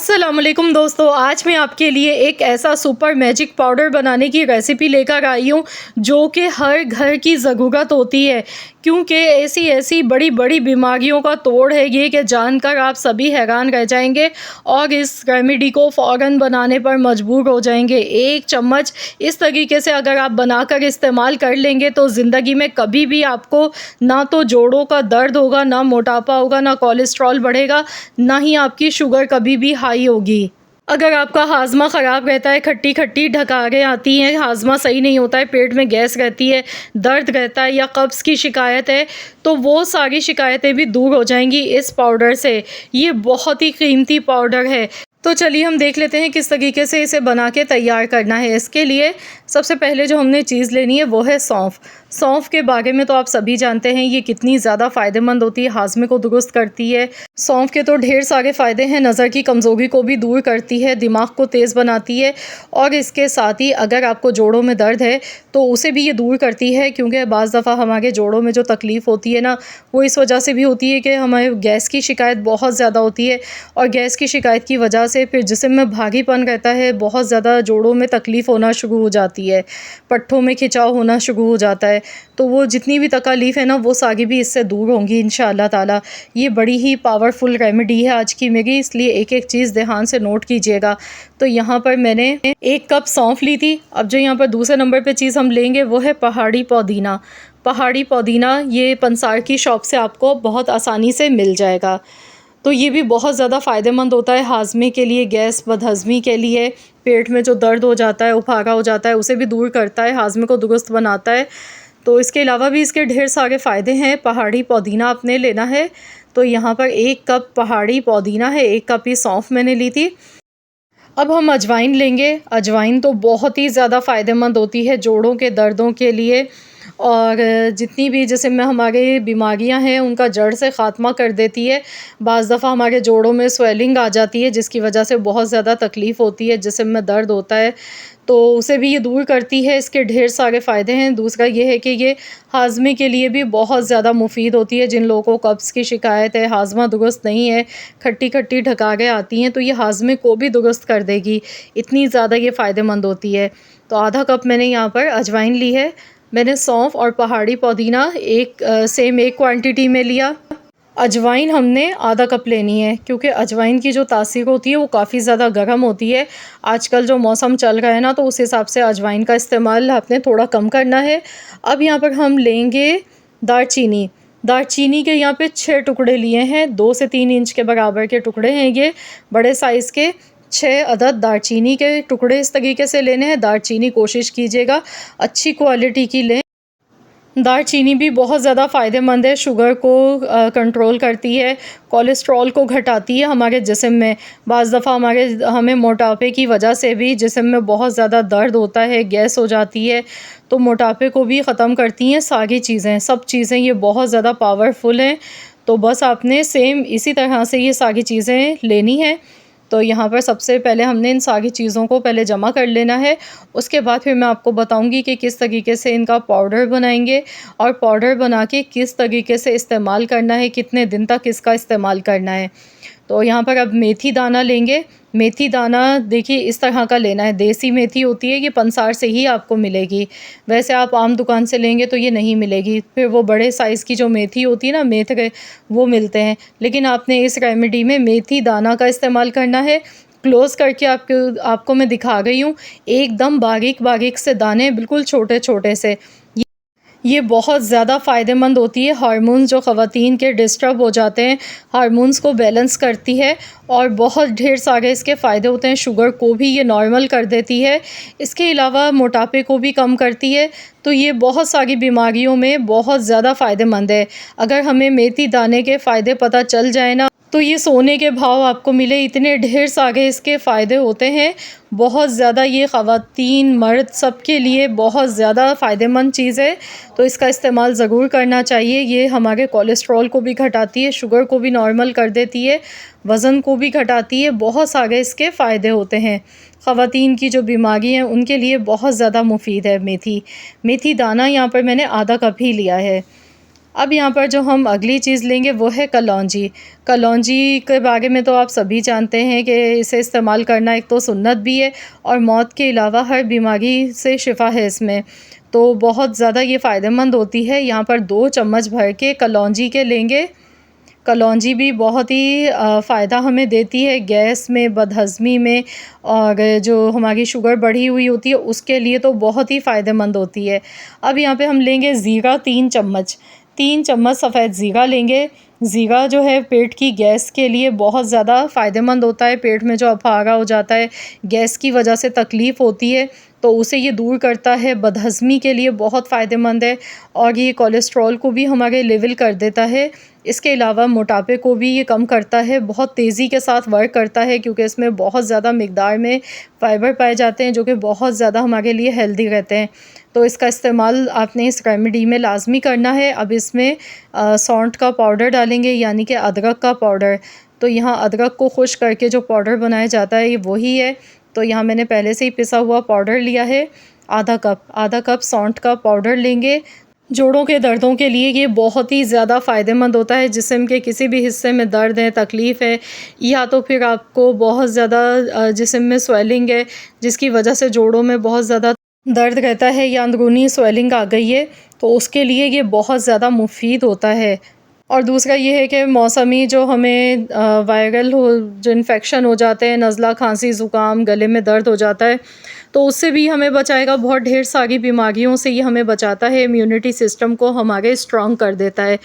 अस्सलामुअलैकुम दोस्तों, आज मैं आपके लिए एक ऐसा सुपर मैजिक पाउडर बनाने की रेसिपी लेकर आई हूँ जो कि हर घर की ज़रूरत होती है। क्योंकि ऐसी ऐसी बड़ी बड़ी बीमारियों का तोड़ है ये कि जानकर आप सभी हैरान रह जाएंगे और इस रेमेडी को फ़ौरन बनाने पर मजबूर हो जाएंगे। एक चम्मच इस तरीके से अगर आप बनाकर इस्तेमाल कर लेंगे तो ज़िंदगी में कभी भी आपको ना तो जोड़ों का दर्द होगा, ना मोटापा होगा, ना कोलेस्ट्रॉल बढ़ेगा, ना ही आपकी शुगर कभी भी हाई होगी। अगर आपका हाजमा ख़राब रहता है, खट्टी खट्टी ढकारें आती हैं, हाजमा सही नहीं होता है, पेट में गैस रहती है, दर्द रहता है या कब्ज़ की शिकायत है, तो वो सारी शिकायतें भी दूर हो जाएंगी इस पाउडर से। ये बहुत ही कीमती पाउडर है। तो चलिए हम देख लेते हैं किस तरीके से इसे बना के तैयार करना है। इसके लिए सबसे पहले जो हमने चीज़ लेनी है वो है सौंफ। सौंफ के बारे में तो आप सभी जानते हैं ये कितनी ज़्यादा फ़ायदेमंद होती है, हाजमे को दुरुस्त करती है। सौंफ के तो ढेर सारे फ़ायदे हैं, नज़र की कमज़ोरी को भी दूर करती है, दिमाग को तेज़ बनाती है और इसके साथ ही अगर आपको जोड़ों में दर्द है तो उसे भी ये दूर करती है। क्योंकि बाज़ दफ़ा हमारे जोड़ों में जो तकलीफ़ होती है ना, वो इस वजह से भी होती है कि हमें गैस की शिकायत बहुत ज़्यादा होती है और गैस की शिकायत की वजह से फिर जिस्म में भारीपन रहता है, बहुत ज़्यादा जोड़ों में तकलीफ़ होना शुरू हो जाती है, पट्ठों में खिंचाव होना शुरू हो जाता है। तो वो जितनी भी तकलीफ़ है ना वो सारी भी इससे दूर होंगी इंशाअल्लाह ताला। ये बड़ी ही पावरफुल रेमेडी है आज की मेरी, इसलिए एक एक चीज़ ध्यान से नोट कीजिएगा। तो यहाँ पर मैंने 1 कप सौंफ ली थी। अब जो यहाँ पर दूसरे नंबर पे चीज़ हम लेंगे वो है पहाड़ी पुदीना। पहाड़ी पुदीना ये पंसार की शॉप से आपको बहुत आसानी से मिल जाएगा। तो ये भी बहुत ज़्यादा फ़ायदेमंद होता है हाजमे के लिए, गैस बदहज़मी के लिए, पेट में जो दर्द हो जाता है, उफारा हो जाता है, उसे भी दूर करता है, हाजमे को दुरुस्त बनाता है। तो इसके अलावा भी इसके ढेर सारे फ़ायदे हैं। पहाड़ी पुदीना आपने लेना है। तो यहाँ पर 1 कप पहाड़ी पुदीना है, 1 कप ही सौंफ मैंने ली थी। अब हम अजवाइन लेंगे। अजवाइन तो बहुत ही ज़्यादा फ़ायदेमंद होती है जोड़ों के दर्दों के लिए और जितनी भी जिस्म में हमारे बीमारियां हैं उनका जड़ से ख़ात्मा कर देती है। बाज़ दफ़ा हमारे जोड़ों में स्वेलिंग आ जाती है जिसकी वजह से बहुत ज़्यादा तकलीफ़ होती है, जिस्म में दर्द होता है, तो उसे भी ये दूर करती है। इसके ढेर सारे फ़ायदे हैं। दूसरा ये है कि ये हाजमे के लिए भी बहुत ज़्यादा मुफीद होती है। जिन लोगों को कब्ज़ की शिकायत है, हाजमा दुरुस्त नहीं है, खट्टी खट्टी ढकारें आती हैं, तो ये हाजमे को भी दुरुस्त कर देगी, इतनी ज़्यादा ये फ़ायदेमंद होती है। तो आधा कप मैंने यहाँ पर अजवाइन ली है। मैंने सौंफ और पहाड़ी पुदीना सेम एक क्वांटिटी में लिया। अजवाइन हमने आधा कप लेनी है क्योंकि अजवाइन की जो तासीर होती है वो काफ़ी ज़्यादा गर्म होती है। आजकल जो मौसम चल रहा है ना, तो उस हिसाब से अजवाइन का इस्तेमाल आपने थोड़ा कम करना है। अब यहाँ पर हम लेंगे दालचीनी। दालचीनी के यहाँ पे 6 टुकड़े लिए हैं, 2 से 3 इंच के बराबर के टुकड़े हैं ये, बड़े साइज़ के 6 अदद दालचीनी के टुकड़े इस तरीके से लेने हैं। दालचीनी कोशिश कीजिएगा अच्छी क्वालिटी की लें। दालचीनी भी बहुत ज़्यादा फ़ायदेमंद है, शुगर को कंट्रोल करती है, कोलेस्ट्रॉल को घटाती है हमारे जिस्म में। बाज़ दफ़ा हमें मोटापे की वजह से भी जिस्म में बहुत ज़्यादा दर्द होता है, गैस हो जाती है, तो मोटापे को भी ख़त्म करती हैं सारी चीज़ें, सब चीज़ें ये बहुत ज़्यादा पावरफुल हैं। तो बस आपने सेम इसी तरह से ये सारी चीज़ें लेनी है। तो यहाँ पर सबसे पहले हमने इन सारी चीज़ों को पहले जमा कर लेना है। उसके बाद फिर मैं आपको बताऊँगी कि किस तरीके से इनका पाउडर बनाएंगे और पाउडर बना के किस तरीके से इस्तेमाल करना है, कितने दिन तक इसका इस्तेमाल करना है। तो यहाँ पर अब मेथी दाना लेंगे। मेथी दाना देखिए इस तरह का लेना है, देसी मेथी होती है, ये पंसार से ही आपको मिलेगी। वैसे आप आम दुकान से लेंगे तो ये नहीं मिलेगी। फिर वो बड़े साइज़ की जो मेथी होती है ना, मेथरे, वो मिलते हैं। लेकिन आपने इस रेमेडी में मेथी दाना का इस्तेमाल करना है। क्लोज़ करके आपको मैं दिखा रही हूँ, एकदम बारीक बारीक से दाने, बिल्कुल छोटे छोटे से। ये बहुत ज़्यादा फ़ायदेमंद होती है। हार्मोन्स जो ख़वातीन के डिस्टर्ब हो जाते हैं, हार्मोन्स को बैलेंस करती है और बहुत ढेर सारे इसके फ़ायदे होते हैं। शुगर को भी ये नॉर्मल कर देती है, इसके अलावा मोटापे को भी कम करती है। तो ये बहुत सारी बीमारियों में बहुत ज़्यादा फ़ायदेमंद है। अगर हमें मेथी दाने के फ़ायदे पता चल जाए ना, तो ये सोने के भाव आपको मिले, इतने ढेर सारे इसके फ़ायदे होते हैं। बहुत ज़्यादा ये ख़वातीन मर्द सबके लिए बहुत ज़्यादा फ़ायदेमंद चीज़ है, तो इसका इस्तेमाल ज़रूर करना चाहिए। ये हमारे कोलेस्ट्रॉल को भी घटाती है, शुगर को भी नॉर्मल कर देती है, वज़न को भी घटाती है, बहुत सारे इसके फ़ायदे होते हैं। ख़वातीन की जो बीमारी हैं उनके लिए बहुत ज़्यादा मुफीद है मेथी। मेथी दाना यहाँ पर मैंने आधा कप ही लिया है। अब यहाँ पर जो हम अगली चीज़ लेंगे वो है कलौंजी। कलौंजी के बारे में तो आप सभी जानते हैं कि इसे इस्तेमाल करना एक तो सुन्नत भी है और मौत के अलावा हर बीमारी से शिफ़ा है इसमें। तो बहुत ज़्यादा ये फ़ायदेमंद होती है। यहाँ पर 2 चम्मच भर के कलौंजी के लेंगे। कलौंजी भी बहुत ही फ़ायदा हमें देती है गैस में, बदहज़मी में, और जो हमारी शुगर बढ़ी हुई होती है उसके लिए तो बहुत ही फ़ायदेमंद होती है। अब यहाँ पे हम लेंगे ज़ीरा 3 चम्मच। 3 चम्मच सफ़ेद ज़ीरा लेंगे। ज़ीरा जो है पेट की गैस के लिए बहुत ज़्यादा फ़ायदेमंद होता है। पेट में जो अफारा हो जाता है, गैस की वजह से तकलीफ़ होती है, तो उसे ये दूर करता है। बदहज़मी के लिए बहुत फ़ायदेमंद है और ये कोलेस्ट्रॉल को भी हमारे लेवल कर देता है। इसके अलावा मोटापे को भी ये कम करता है, बहुत तेज़ी के साथ वर्क करता है क्योंकि इसमें बहुत ज़्यादा मिक़दार में फ़ाइबर पाए जाते हैं जो कि बहुत ज़्यादा हमारे लिए हेल्दी रहते हैं। तो इसका इस्तेमाल आपने इस रेमेडी में लाज़मी करना है। अब इसमें सौंठ का पाउडर डालेंगे, यानी कि अदरक का पाउडर। तो यहाँ अदरक को खुश करके जो पाउडर बनाया जाता है ये वही है। तो यहाँ मैंने पहले से ही पिसा हुआ पाउडर लिया है, आधा कप सौंठ का पाउडर लेंगे। जोड़ों के दर्दों के लिए ये बहुत ही ज़्यादा फ़ायदेमंद होता है। जिस्म के किसी भी हिस्से में दर्द है, तकलीफ़ है, या तो फिर आपको बहुत ज़्यादा जिस्म में स्वेलिंग है जिसकी वजह से जोड़ों में बहुत ज़्यादा दर्द रहता है या अंदरूनी स्वेलिंग आ गई है, तो उसके लिए ये बहुत ज़्यादा मुफीद होता है। और दूसरा ये है कि मौसमी जो हमें वायरल हो जो इन्फेक्शन हो जाते हैं, नज़ला, खांसी, ज़ुकाम, गले में दर्द हो जाता है, तो उससे भी हमें बचाएगा। बहुत ढेर सारी बीमारियों से ये हमें बचाता है, इम्यूनिटी सिस्टम को हमारे स्ट्रॉन्ग कर देता है।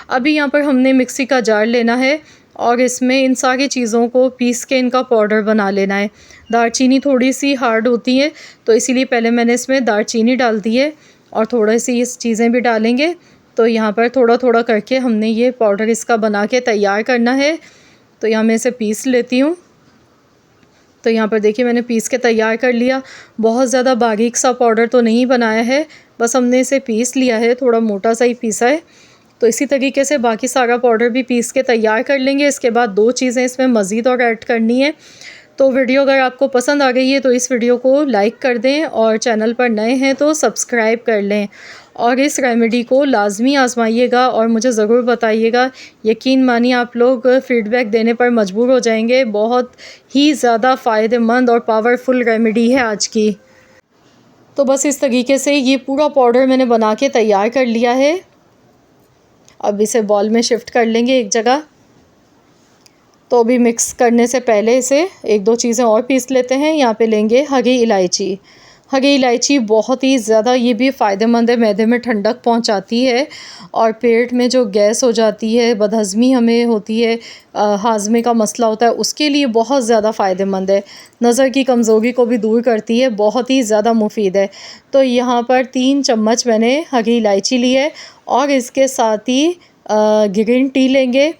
अभी यहाँ पर हमने मिक्सी का जार लेना है और इसमें इन सारी चीज़ों को पीस के इनका पाउडर बना लेना है। दालचीनी थोड़ी सी हार्ड होती है, तो इसीलिए पहले मैंने इसमें दालचीनी डाल दी है और थोड़ी सी इस चीज़ें भी डालेंगे। तो यहाँ पर थोड़ा थोड़ा करके हमने ये पाउडर इसका बना के तैयार करना है। तो यहाँ मैं इसे पीस लेती हूँ। तो यहाँ पर देखिए मैंने पीस के तैयार कर लिया। बहुत ज़्यादा बारीक सा पाउडर तो नहीं बनाया है, बस हमने इसे पीस लिया है, थोड़ा मोटा सा ही पीसा है। तो इसी तरीके से बाकी सारा पाउडर भी पीस के तैयार कर लेंगे। इसके बाद 2 चीज़ें इसमें मज़ीद और ऐड करनी है। तो वीडियो अगर आपको पसंद आ गई है तो इस वीडियो को लाइक कर दें और चैनल पर नए हैं तो सब्सक्राइब कर लें और इस रेमेडी को लाजमी आजमाइएगा और मुझे ज़रूर बताइएगा। यकीन मानिए आप लोग फ़ीडबैक देने पर मजबूर हो जाएंगे। बहुत ही ज़्यादा फ़ायदेमंद और पावरफुल रेमेडी है आज की। तो बस इस तरीके से ये पूरा पाउडर मैंने बना के तैयार कर लिया है। अब इसे बॉल में शिफ्ट कर लेंगे एक जगह। तो अभी मिक्स करने से पहले इसे 1-2 चीज़ें और पीस लेते हैं। यहाँ पे लेंगे हरी इलायची। हरी इलायची बहुत ही ज़्यादा ये भी फ़ायदेमंद है, मैदे में ठंडक पहुँचाती है और पेट में जो गैस हो जाती है, बदहज़मी हमें होती है, हाज़मे का मसला होता है, उसके लिए बहुत ज़्यादा फ़ायदेमंद है। नज़र की कमज़ोरी को भी दूर करती है, बहुत ही ज़्यादा मुफीद है। तो यहाँ पर 3 चम्मच मैंने हरी इलायची ली है और इसके साथ ही ग्रीन टी लेंगे।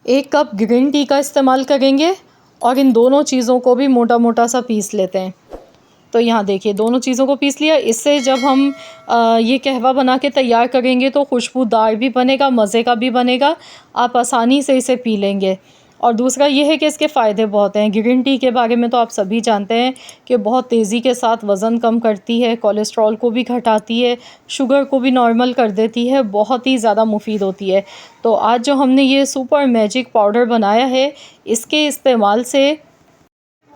1 कप ग्रीन टी का इस्तेमाल करेंगे और इन दोनों चीज़ों को भी मोटा मोटा सा पीस लेते हैं। तो यहाँ देखिए दोनों चीज़ों को पीस लिया। इससे जब हम ये कहवा बना के तैयार करेंगे तो खुशबूदार भी बनेगा, मज़े का भी बनेगा, आप आसानी से इसे पी लेंगे। और दूसरा ये है कि इसके फ़ायदे बहुत हैं। ग्रीन टी के बारे में तो आप सभी जानते हैं कि बहुत तेज़ी के साथ वज़न कम करती है, कोलेस्ट्रॉल को भी घटाती है, शुगर को भी नॉर्मल कर देती है, बहुत ही ज़्यादा मुफीद होती है। तो आज जो हमने ये सुपर मैजिक पाउडर बनाया है, इसके इस्तेमाल से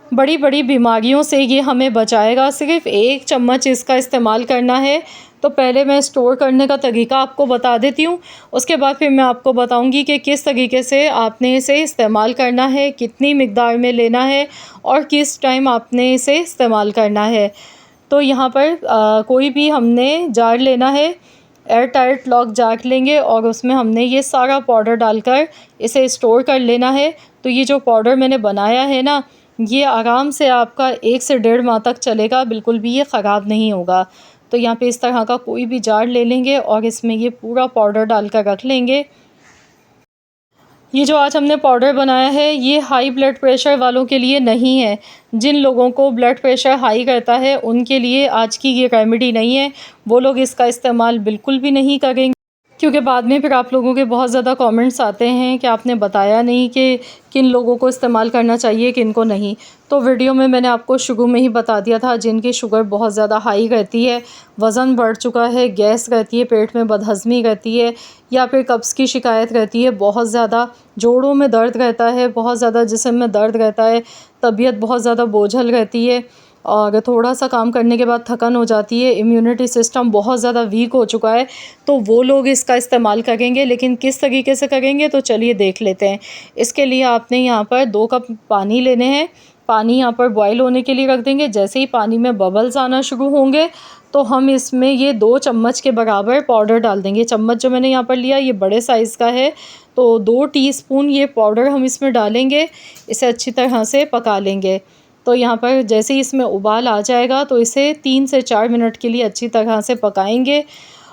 बड़ी बड़ी बीमारियों से ये हमें बचाएगा। सिर्फ़ 1 चम्मच इसका इस्तेमाल करना है। तो पहले मैं स्टोर करने का तरीका आपको बता देती हूँ, उसके बाद फिर मैं आपको बताऊँगी कि किस तरीके से आपने इसे इस्तेमाल करना है, कितनी मिक़दार में लेना है और किस टाइम आपने इसे इस्तेमाल करना है। तो यहाँ पर कोई भी हमने जार लेना है, एयर टाइट लॉक जार लेंगे और उसमें हमने ये सारा पाउडर डालकर इसे स्टोर कर लेना है। तो ये जो पाउडर मैंने बनाया है ना, ये आराम से आपका 1 से 1.5 माह तक चलेगा, बिल्कुल भी ये ख़राब नहीं होगा। तो यहाँ पे इस तरह का कोई भी जार ले लेंगे और इसमें ये पूरा पाउडर डालकर रख लेंगे। ये जो आज हमने पाउडर बनाया है ये हाई ब्लड प्रेशर वालों के लिए नहीं है। जिन लोगों को ब्लड प्रेशर हाई रहता है उनके लिए आज की ये रेमेडी नहीं है, वो लोग इसका इस्तेमाल बिल्कुल भी नहीं करेंगे क्योंकि बाद में फिर आप लोगों के बहुत ज़्यादा कमेंट्स आते हैं कि आपने बताया नहीं कि किन लोगों को इस्तेमाल करना चाहिए किन को नहीं। तो वीडियो में मैंने आपको शुरू में ही बता दिया था, जिनकी शुगर बहुत ज़्यादा हाई रहती है, वज़न बढ़ चुका है, गैस रहती है, पेट में बदहज़मी रहती है, या फिर कब्ज़ की शिकायत रहती है, बहुत ज़्यादा जोड़ों में दर्द रहता है, बहुत ज़्यादा जिस्म में दर्द रहता है, तबीयत बहुत ज़्यादा बोझल रहती है और थोड़ा सा काम करने के बाद थकन हो जाती है, इम्यूनिटी सिस्टम बहुत ज़्यादा वीक हो चुका है, तो वो लोग इसका इस्तेमाल करेंगे। लेकिन किस तरीके से करेंगे तो चलिए देख लेते हैं। इसके लिए आपने यहाँ पर 2 कप पानी लेने हैं। पानी यहाँ पर बॉयल होने के लिए रख देंगे। जैसे ही पानी में बबल्स आना शुरू होंगे तो हम इसमें ये 2 चम्मच के बराबर पाउडर डाल देंगे। चम्मच जो मैंने यहाँ पर लिया ये बड़े साइज़ का है, तो 2 टीस्पून ये पाउडर हम इसमें डालेंगे। इसे अच्छी तरह से पका लेंगे। तो यहाँ पर जैसे ही इसमें उबाल आ जाएगा तो इसे 3 से 4 मिनट के लिए अच्छी तरह से पकाएंगे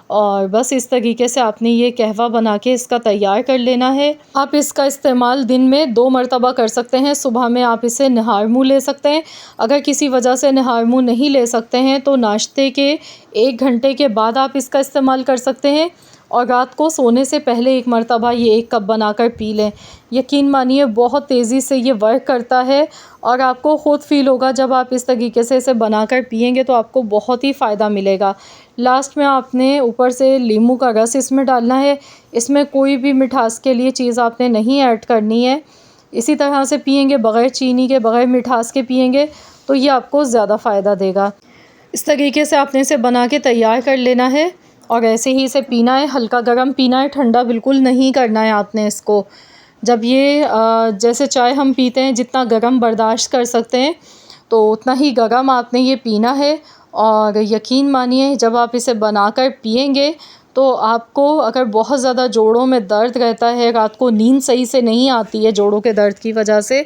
और बस इस तरीके से आपने ये कहवा बना के इसका तैयार कर लेना है। आप इसका इस्तेमाल दिन में 2 मरतबा कर सकते हैं। सुबह में आप इसे नहार मुँह ले सकते हैं। अगर किसी वजह से नहार मुँह नहीं ले सकते हैं तो नाश्ते के 1 घंटे के बाद आप इसका इस्तेमाल कर सकते हैं और रात को सोने से पहले 1 मरतबा ये 1 कप बनाकर पी लें। यकीन मानिए बहुत तेज़ी से ये वर्क करता है और आपको ख़ुद फ़ील होगा जब आप इस तरीके से इसे बनाकर पिएंगे तो आपको बहुत ही फ़ायदा मिलेगा। लास्ट में आपने ऊपर से नींबू का रस इसमें डालना है। इसमें कोई भी मिठास के लिए चीज़ आपने नहीं ऐड करनी है। इसी तरह से पिएंगे, बग़ैर चीनी के, बग़ैर मिठास के पिएंगे तो ये आपको ज़्यादा फ़ायदा देगा। इस तरीके से आपने इसे बना के तैयार कर लेना है और ऐसे ही इसे पीना है। हल्का गर्म पीना है, ठंडा बिल्कुल नहीं करना है आपने इसको। जब ये जैसे चाय हम पीते हैं जितना गर्म बर्दाश्त कर सकते हैं तो उतना ही गर्म आपने ये पीना है। और यकीन मानिए जब आप इसे बनाकर पिएंगे तो आपको, अगर बहुत ज़्यादा जोड़ों में दर्द रहता है, रात को नींद सही से नहीं आती है जोड़ों के दर्द की वजह से,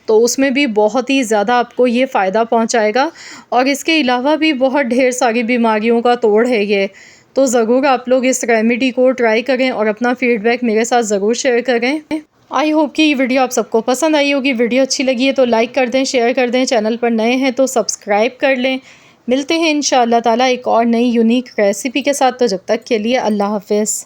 तो उसमें भी बहुत ही ज़्यादा आपको ये फ़ायदा पहुंचाएगा। और इसके अलावा भी बहुत ढेर सारी बीमारियों का तोड़ है ये। तो ज़रूर आप लोग इस रेमेडी को ट्राई करें और अपना फ़ीडबैक मेरे साथ ज़रूर शेयर करें। आई होप कि ये वीडियो आप सबको पसंद आई होगी। वीडियो अच्छी लगी है तो लाइक कर दें, शेयर कर दें। चैनल पर नए हैं तो सब्सक्राइब कर लें। मिलते हैं इंशाअल्लाह ताला एक और नई यूनिक रेसिपी के साथ। तो जब तक के लिए अल्लाह हाफ़िज़।